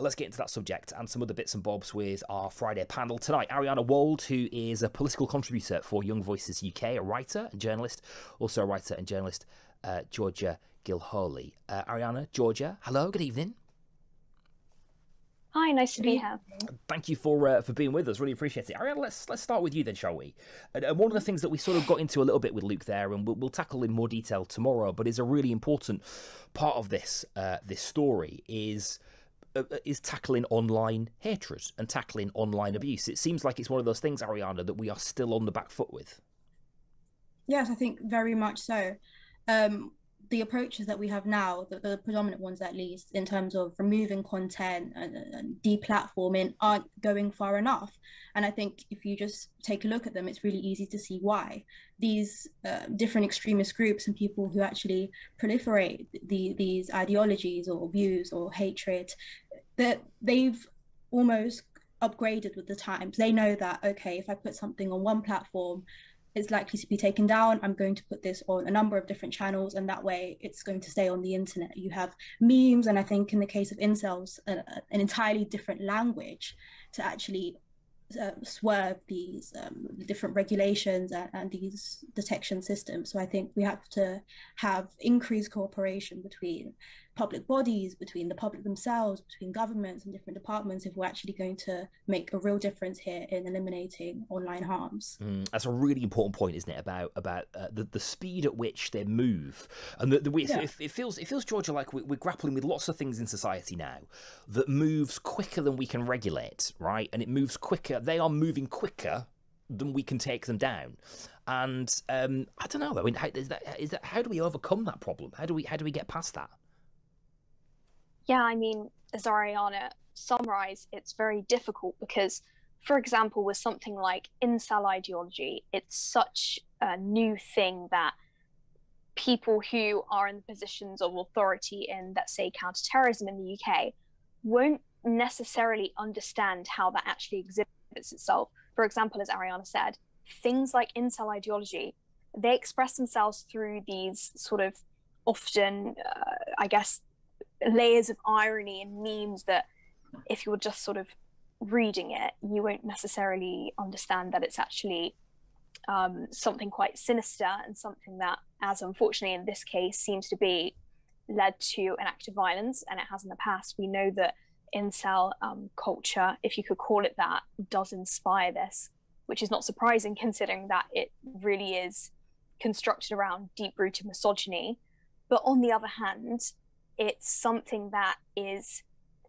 Let's get into that subject and some other bits and bobs with our Friday panel tonight. Ariana Wolde, who is a political contributor for Young Voices UK, a writer and journalist, also a writer and journalist, Georgia Gilholy. Ariana, Georgia, hello, good evening. Hi, nice to be here. Thank you for being with us. Really appreciate it. Ariana, let's start with you then, shall we? And one of the things that we sort of got into a little bit with Luke there, and we'll tackle in more detail tomorrow, but is a really important part of this this story is tackling online hatred and tackling online abuse. It seems like it's one of those things, Ariana, that we are still on the back foot with. Yes, I think very much so. The approaches that we have now, the predominant ones at least, in terms of removing content and deplatforming, aren't going far enough. And I think if you just take a look at them, it's really easy to see why. These different extremist groups and people who actually proliferate these ideologies or views or hatred, that they've almost upgraded with the times. They know that, okay, if I put something on one platform, it's likely to be taken down. I'm going to put this on a number of different channels, and that way it's going to stay on the internet. You have memes, and I think in the case of incels, an entirely different language to actually swerve these different regulations and these detection systems. So I think we have to have increased cooperation between public bodies, between the public themselves, between governments and different departments if we're actually going to make a real difference here in eliminating online harms. That's a really important point, isn't it, about the speed at which they move, and it feels, Georgia, like we're grappling with lots of things in society now that moves quicker than we can regulate, right? And it moves quicker. They are moving quicker than we can take them down. And I don't know. I mean, how do we overcome that problem? How do we get past that? Yeah, I mean, as Ariana summarized, it's very difficult because, for example, with something like incel ideology, it's such a new thing that people who are in the positions of authority in, let's say, counterterrorism in the UK won't necessarily understand how that actually exhibits itself. For example, as Ariana said, things like incel ideology, they express themselves through these sort of often, I guess, layers of irony and memes that if you're just sort of reading it, you won't necessarily understand that it's actually something quite sinister and something that, as unfortunately in this case, seems to be led to an act of violence, and it has in the past. We know that incel culture, if you could call it that, does inspire this, which is not surprising considering that it really is constructed around deep-rooted misogyny. But on the other hand, it's something that is,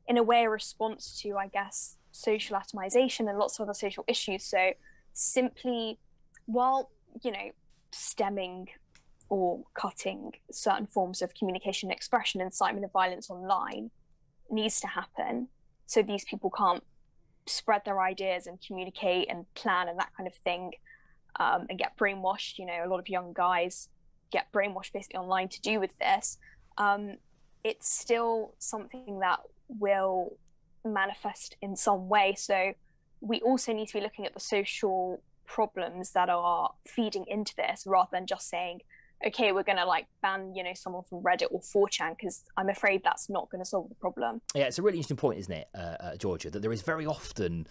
in a way, a response to, I guess, social atomization and lots of other social issues. So simply, while, stemming or cutting certain forms of communication and expression, incitement of violence online needs to happen so these people can't spread their ideas and communicate and plan and that kind of thing, and get brainwashed. A lot of young guys get brainwashed basically online to do with this. It's still something that will manifest in some way. So we also need to be looking at the social problems that are feeding into this, rather than just saying, okay, we're going to ban, someone from Reddit or 4chan, because I'm afraid that's not going to solve the problem. Yeah, it's a really interesting point, isn't it, Georgia, that there is very often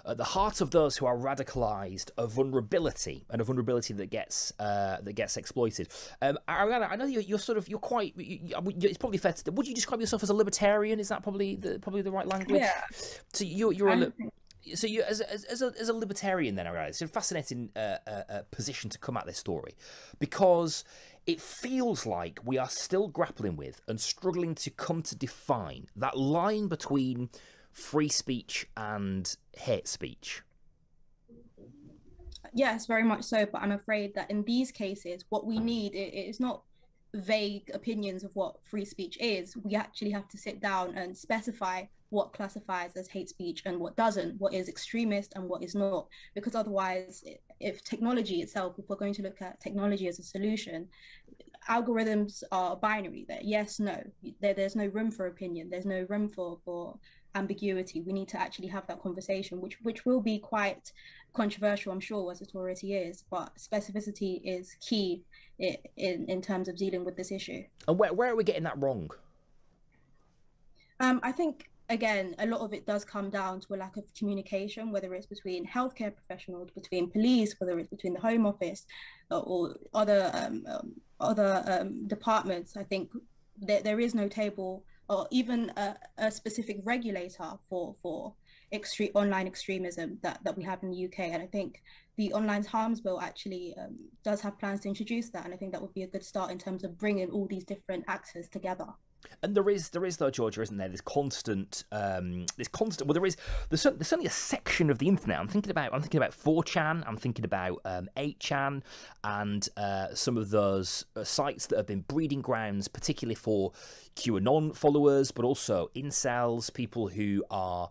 at the heart of those who are radicalised a vulnerability, and a vulnerability that gets exploited. Ariana, I know you're quite. It's probably fair to. Would you describe yourself as a libertarian? Is that probably the right language? Yeah. So you're So you, as a libertarian, then, Ariana, it's a fascinating position to come at this story, because it feels like we are still grappling with and struggling to come to define that line between free speech and hate speech. Yes, very much so. But I'm afraid that in these cases, what we need is not vague opinions of what free speech is. We actually have to sit down and specify what classifies as hate speech and what doesn't, what is extremist and what is not. Because otherwise, if technology itself, if we're going to look at technology as a solution, algorithms are binary. That yes, no, there's no room for opinion. There's no room for ambiguity. We need to actually have that conversation, which will be quite controversial, I'm sure, as it already is. But specificity is key in terms of dealing with this issue. And where are we getting that wrong? I think again, a lot of it does come down to a lack of communication, whether it's between healthcare professionals, between police, whether it's between the Home Office, or other departments. I think there is no table or even a specific regulator for online extremism that we have in the UK. And I think the Online Harms Bill actually does have plans to introduce that. And I think that would be a good start in terms of bringing all these different actors together. And there is though, Georgia, isn't there? There's constant. Well, there's certainly a section of the internet. I'm thinking about 4chan. I'm thinking about 8chan, and some of those sites that have been breeding grounds, particularly for QAnon followers, but also incels, people who are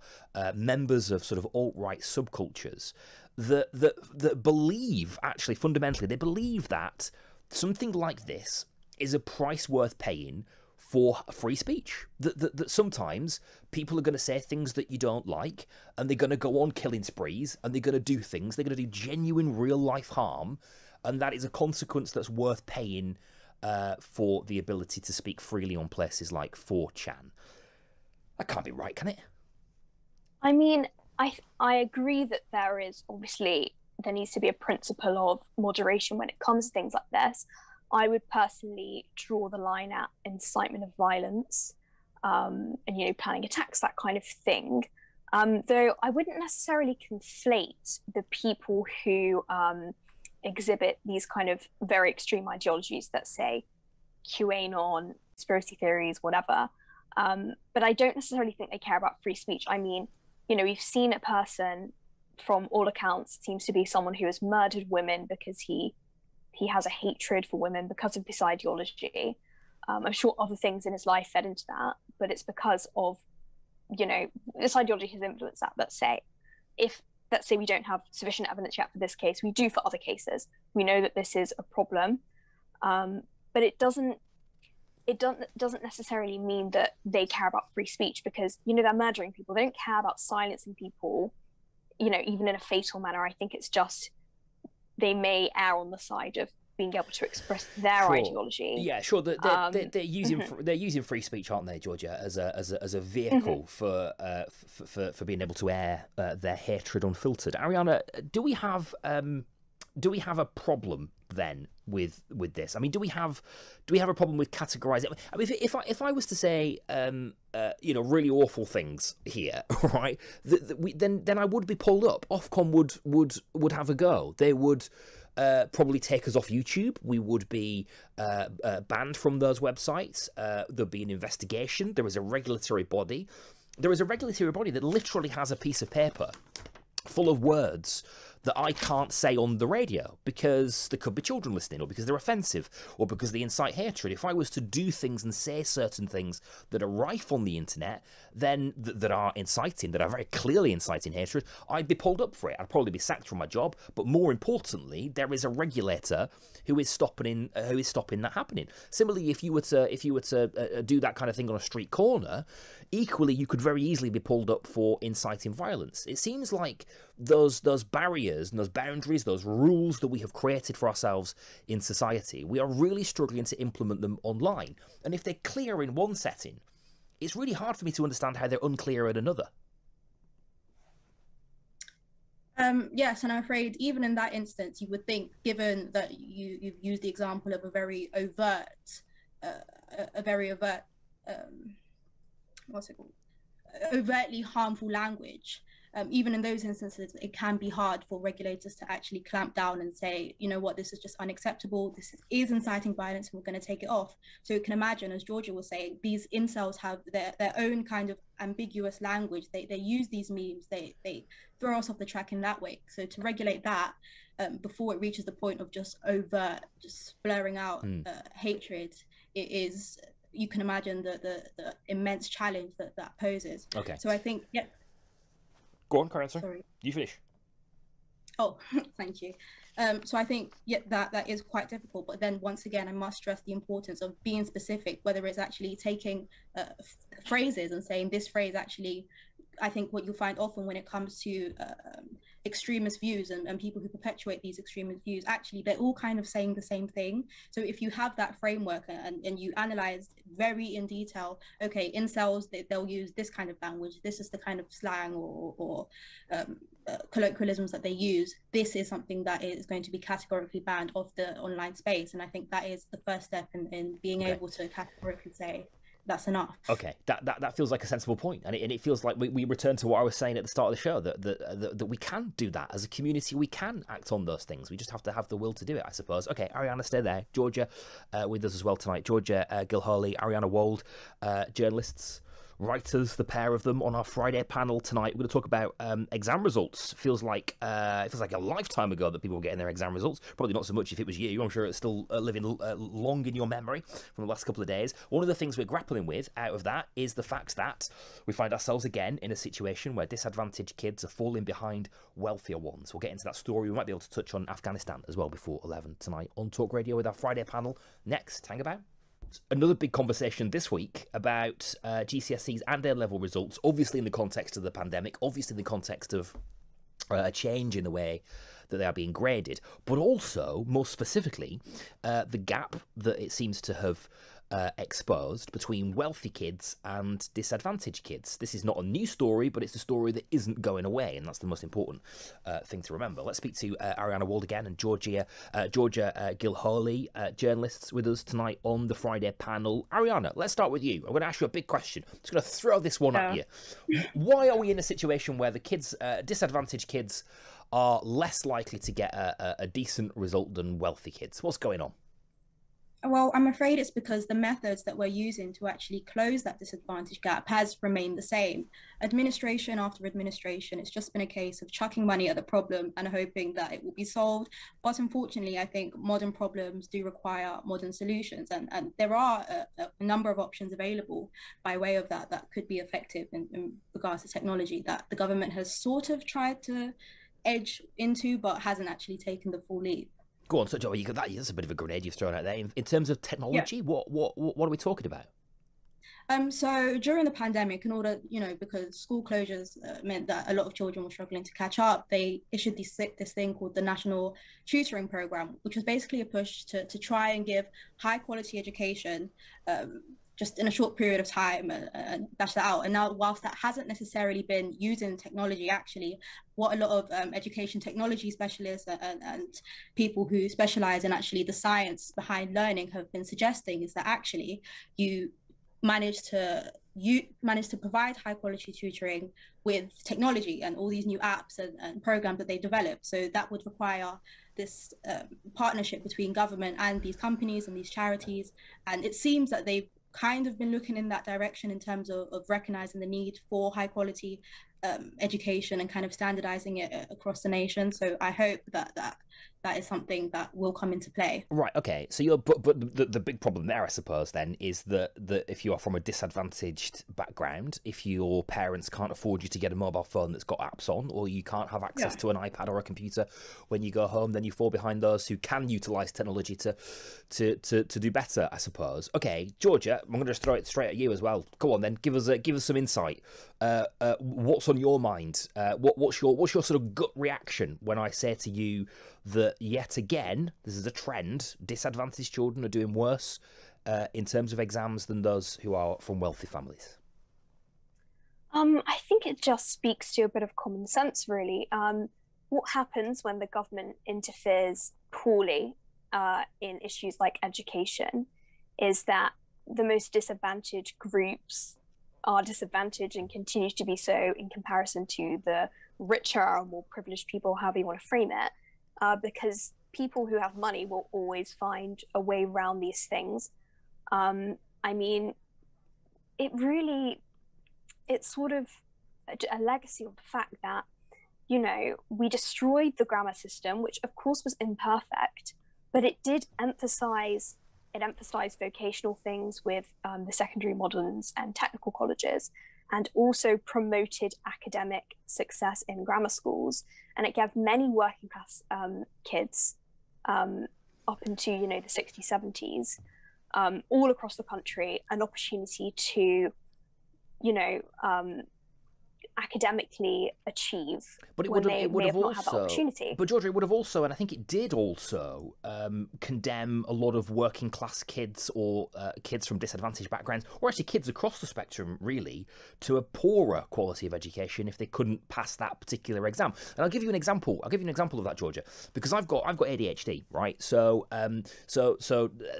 members of sort of alt-right subcultures that believe, actually fundamentally, they believe that something like this is a price worth paying for free speech, that sometimes people are going to say things that you don't like, and they're going to go on killing sprees, and they're going to do things, they're going to do genuine real life harm, and that is a consequence that's worth paying for the ability to speak freely on places like 4chan. That can't be right, can it? I mean, I agree that there needs to be a principle of moderation when it comes to things like this. I would personally draw the line at incitement of violence, and planning attacks, that kind of thing. Though I wouldn't necessarily conflate the people who exhibit these kind of very extreme ideologies that say QAnon, conspiracy theories, whatever. But I don't necessarily think they care about free speech. I mean, we've seen a person, from all accounts, seems to be someone who has murdered women because he has a hatred for women because of this ideology. I'm sure other things in his life fed into that, but it's because of, this ideology has influenced that. Let's say we don't have sufficient evidence yet for this case, we do for other cases. We know that this is a problem, but it doesn't necessarily mean that they care about free speech, because, they're murdering people. They don't care about silencing people, even in a fatal manner. I think it's just, they may err on the side of being able to express their ideology. Yeah, sure. They're using free speech, aren't they, Georgia, as a vehicle for being able to air their hatred unfiltered. Ariana, do we have a problem then with this? I mean, do we have a problem with categorizing? I mean, if I was to say really awful things here, right? Then I would be pulled up. Ofcom would have a go. They would probably take us off YouTube. We would be banned from those websites. There'd be an investigation. There is a regulatory body. There is a regulatory body that literally has a piece of paper full of words that I can't say on the radio because there could be children listening, or because they're offensive, or because they incite hatred. If I was to do things and say certain things that are rife on the internet, then that are very clearly inciting hatred, I'd be pulled up for it. I'd probably be sacked from my job. But more importantly, there is a regulator who is stopping that happening. Similarly, if you were to do that kind of thing on a street corner, equally you could very easily be pulled up for inciting violence. It seems like those barriers and those boundaries, those rules that we have created for ourselves in society, we are really struggling to implement them online. And if they're clear in one setting, it's really hard for me to understand how they're unclear in another. Yes, and I'm afraid even in that instance, you would think, given that you've used the example of a very overt, overtly harmful language, even in those instances, it can be hard for regulators to actually clamp down and say, you know what, this is just unacceptable. This is inciting violence, and we're going to take it off. So you can imagine, as Georgia was saying, these incels have their own kind of ambiguous language. They use these memes. They throw us off the track in that way. So to regulate that before it reaches the point of just overt, just blurring out hatred, it is. You can imagine the immense challenge that poses. Okay. So I think, yeah. Go on, Karen, sir. Sorry. You finish. Oh, thank you. So I think, yeah, that is quite difficult. But then once again, I must stress the importance of being specific, whether it's actually taking phrases and saying this phrase actually, I think what you'll find often when it comes to extremist views and people who perpetuate these extremist views, actually they're all kind of saying the same thing. So if you have that framework and you analyze very in detail, okay, incels, they'll use this kind of language, this is the kind of slang or colloquialisms that they use, this is something that is going to be categorically banned off the online space. And I think that is the first step in being able to categorically say that's enough. Okay, that feels like a sensible point, and it feels like we return to what I was saying at the start of the show, that we can do that as a community. We can act on those things. We just have to have the will to do it, I suppose. Okay, Ariana, stay there. Georgia with us as well tonight. Georgia Gilholy, Ariana Wolde, journalists, writers, the pair of them on our Friday panel tonight. We're going to talk about exam results. Feels like a lifetime ago that people were getting their exam results. Probably not so much if it was you. I'm sure it's still living long in your memory from the last couple of days. One of the things we're grappling with out of that is the fact that we find ourselves again in a situation where disadvantaged kids are falling behind wealthier ones. We'll get into that story. We might be able to touch on Afghanistan as well before 11 tonight on Talk Radio with our Friday panel. Next, hang about. Another big conversation this week about GCSEs and A-level results, obviously in the context of the pandemic, obviously in the context of a change in the way that they are being graded, but also, more specifically, the gap that it seems to have exposed between wealthy kids and disadvantaged kids. This is not a new story, but it's a story that isn't going away, and that's the most important thing to remember. Let's speak to Ariana Wolde again and Georgia Gilholy, journalists with us tonight on the Friday panel. Ariana, let's start with you. I'm going to ask you a big question. I'm just going to throw this one at you. Why are we in a situation where the kids, disadvantaged kids, are less likely to get a decent result than wealthy kids? What's going on? Well, I'm afraid it's because the methods that we're using to actually close that disadvantage gap has remained the same. Administration after administration, it's just been a case of chucking money at the problem and hoping that it will be solved. But unfortunately, I think modern problems do require modern solutions. And there are a number of options available by way of that could be effective in regards to technology that the government has sort of tried to edge into, but hasn't actually taken the full leap. Go on, so Joe, you got that. That's a bit of a grenade you've thrown out there. In terms of technology, what are we talking about? So during the pandemic, in order, because school closures meant that a lot of children were struggling to catch up, they issued this thing called the National Tutoring Program, which was basically a push to try and give high quality education just in a short period of time and dash that out. And now, whilst that hasn't necessarily been using technology, actually, what a lot of education technology specialists and people who specialize in actually the science behind learning have been suggesting is that actually you manage to provide high quality tutoring with technology and all these new apps and programs that they develop. So that would require this partnership between government and these companies and these charities. And it seems that they've kind of been looking in that direction in terms of recognizing the need for high quality education and kind of standardizing it across the nation. So I hope that is something that will come into play. Right. Okay. So but the big problem there, I suppose, then is that if you are from a disadvantaged background, if your parents can't afford you to get a mobile phone that's got apps on, or you can't have access to an iPad or a computer when you go home, then you fall behind those who can utilize technology to do better, I suppose. Okay, Georgia, I'm going to just throw it straight at you as well. Go on, then, give us some insight. What's on your mind? What's your sort of gut reaction when I say to you that yet again, this is a trend, disadvantaged children are doing worse in terms of exams than those who are from wealthy families? I think it just speaks to a bit of common sense, really. What happens when the government interferes poorly in issues like education is that the most disadvantaged groups are disadvantaged and continue to be so in comparison to the richer or more privileged people, however you want to frame it. Because people who have money will always find a way around these things. I mean, it's sort of a legacy of the fact that, we destroyed the grammar system, which of course was imperfect, but it did emphasize vocational things with the secondary moderns and technical colleges, and also promoted academic success in grammar schools. And it gave many working class kids up into, the 60s, 70s, all across the country, an opportunity to, academically achieve but it when would they have, may have not had that opportunity. But Georgia, it would have also, and I think it did also, condemn a lot of working class kids or kids from disadvantaged backgrounds, or actually kids across the spectrum, really, to a poorer quality of education if they couldn't pass that particular exam. And I'll give you an example. I'll give you an example of that, Georgia, because I've got ADHD, right? So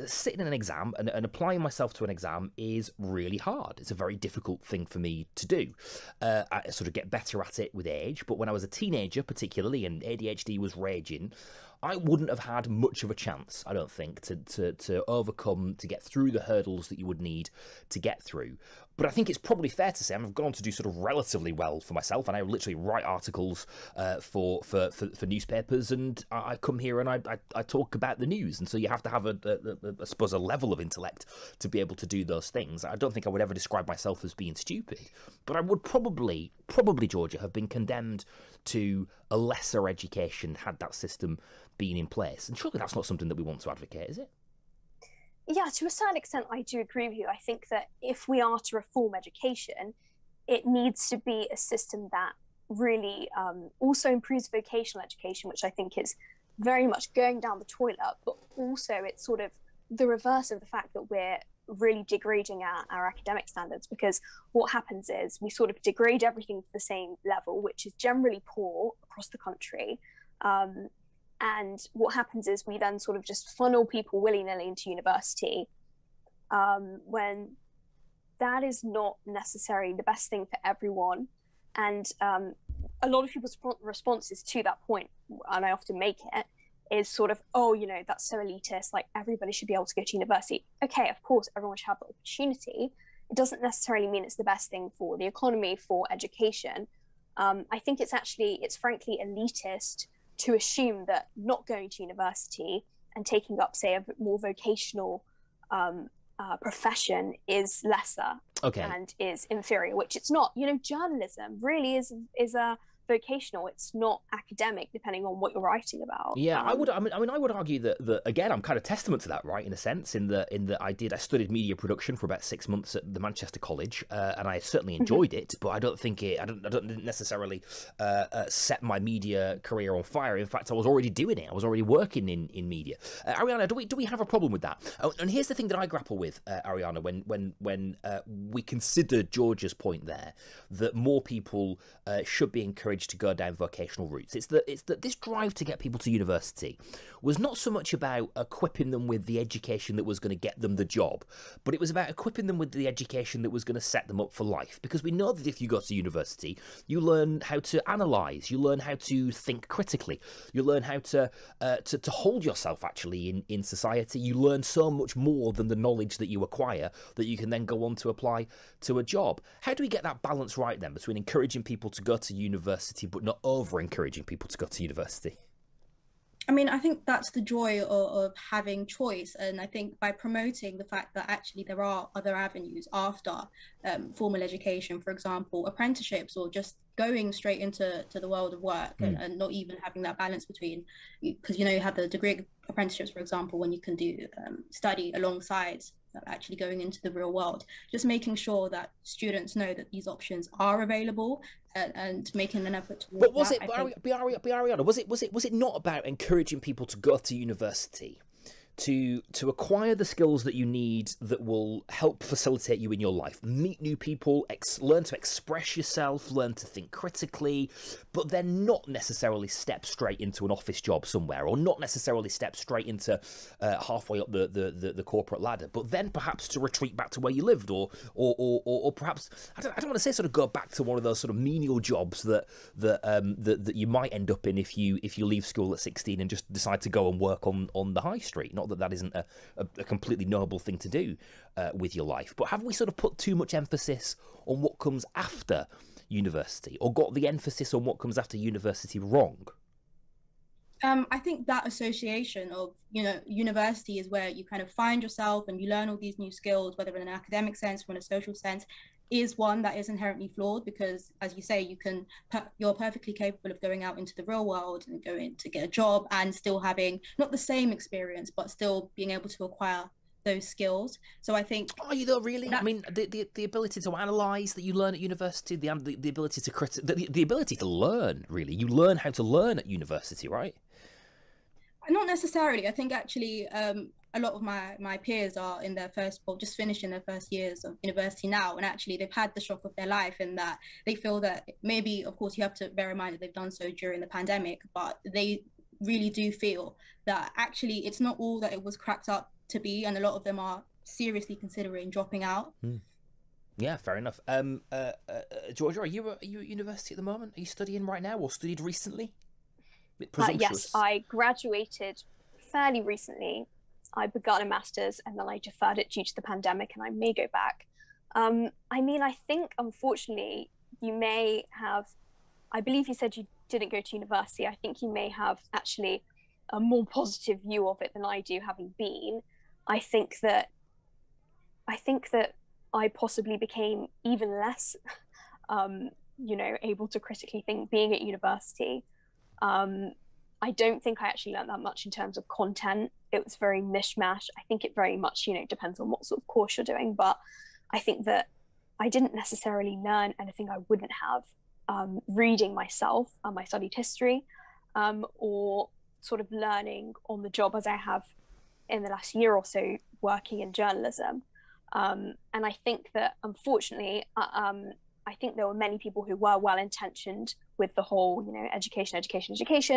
sitting in an exam and applying myself to an exam is really hard. It's a very difficult thing for me to do. I sort of get better at it with age, but when I was a teenager particularly and ADHD was raging, I wouldn't have had much of a chance, I don't think, to overcome, to get through the hurdles that you would need to get through. But I think it's probably fair to say I've gone on to do sort of relatively well for myself, and I literally write articles for newspapers, and I come here and I talk about the news, and so you have to have I suppose a level of intellect to be able to do those things. I don't think I would ever describe myself as being stupid, but I would probably Georgia, have been condemned to a lesser education had that system been in place, and surely that's not something that we want to advocate, is it? Yeah, to a certain extent, I do agree with you. I think that if we are to reform education, it needs to be a system that really also improves vocational education, which I think is very much going down the toilet, but also it's sort of the reverse of the fact that we're really degrading our academic standards, because what happens is we sort of degrade everything to the same level, which is generally poor across the country. And what happens is we then sort of just funnel people willy-nilly into university, when that is not necessarily the best thing for everyone. And a lot of people's responses to that point, and I often make it, is sort of, oh, you know, that's so elitist, like everybody should be able to go to university. Okay, of course, everyone should have the opportunity. It doesn't necessarily mean it's the best thing for the economy, for education. I think it's frankly elitist to assume that not going to university and taking up, say, a more vocational profession is lesser and is inferior, which it's not. You know, journalism really is a vocational. It's not academic, depending on what you're writing about. Yeah, I would argue that again, I'm kind of testament to that, right? In a sense, in that I studied media production for about 6 months at the Manchester College, and I certainly enjoyed it. But I didn't necessarily set my media career on fire. In fact, I was already doing it. I was already working in media. Ariana, do we have a problem with that? And here's the thing that I grapple with, Ariana, when we consider Georgia's point there, that more people should be encouraged to go down vocational routes. It's that this drive to get people to university was not so much about equipping them with the education that was going to get them the job, but it was about equipping them with the education that was going to set them up for life. Because we know that if you go to university, you learn how to analyse, you learn how to think critically, you learn how to hold yourself actually in society. You learn so much more than the knowledge that you acquire that you can then go on to apply to a job. How do we get that balance right then between encouraging people to go to university but not over encouraging people to go to university? I mean, I think that's the joy of having choice. And I think by promoting the fact that actually there are other avenues after formal education, for example, apprenticeships, or just going straight into the world of work, and not even having that balance between, because, you know, you have the degree apprenticeships, for example, when you can do study alongside actually going into the real world, just making sure that students know that these options are available, and making an effort to. But was it, Ariana, was it not about encouraging people to go to university to acquire the skills that you need that will help facilitate you in your life, meet new people, learn to express yourself, learn to think critically, but then not necessarily step straight into an office job somewhere, or not necessarily step straight into halfway up the corporate ladder, but then perhaps to retreat back to where you lived, or perhaps I don't want to say sort of go back to one of those sort of menial jobs that you might end up in if you leave school at 16 and just decide to go and work on the high street. Not that isn't a completely noble thing to do with your life, but have we sort of put too much emphasis on what comes after university, or got the emphasis on what comes after university wrong? I think that association of, you know, university is where you kind of find yourself and you learn all these new skills, whether in an academic sense or in a social sense, is one that is inherently flawed, because, as you say, you're perfectly capable of going out into the real world and going to get a job and still having not the same experience, but still being able to acquire those skills. So I think... Are you though, really? I mean, the ability to analyse that you learn at university, the ability to the ability to learn, really. You learn how to learn at university, right? Not necessarily. I think actually a lot of my peers are in their first, well, just finishing their first years of university now, and actually they've had the shock of their life, in that they feel that maybe, of course, you have to bear in mind that they've done so during the pandemic, but they really do feel that actually it's not all that it was cracked up to be, and a lot of them are seriously considering dropping out. Yeah, fair enough. Georgia, are you at university at the moment? Are you studying right now, or studied recently? Yes, I graduated fairly recently. I began a master's and then I deferred it due to the pandemic, and I may go back. I mean, I think, unfortunately, you may have, I believe you said you didn't go to university. I think you may have actually a more positive view of it than I do, having been. I think that I possibly became even less, able to critically think being at university. I don't think I actually learned that much in terms of content. It was very mishmash. I think it very much, depends on what sort of course you're doing. But I think that I didn't necessarily learn anything I wouldn't have reading myself. I studied history, or sort of learning on the job, as I have in the last year or so working in journalism. And I think that, unfortunately, I think there were many people who were well-intentioned with the whole, education,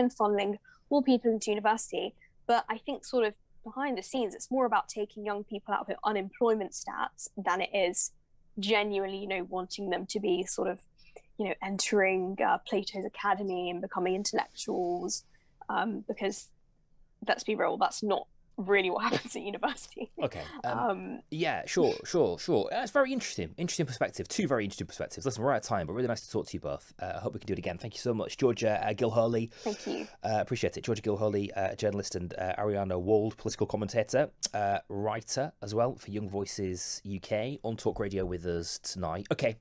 funneling all people into university. But I think sort of behind the scenes, it's more about taking young people out of unemployment stats than it is genuinely, wanting them to be sort of, entering Plato's Academy and becoming intellectuals. Because let's be real, that's not really what happens at university. Okay. Yeah, sure. That's very interesting perspective. Two very interesting perspectives. Listen, we're out of time, but really nice to talk to you both. I hope we can do it again. Thank you so much, Georgia Gilholy. Thank you. Appreciate it. Georgia Gilholy, journalist, and Ariana Wolde, political commentator, writer as well for Young Voices UK, on talkRADIO with us tonight. Okay.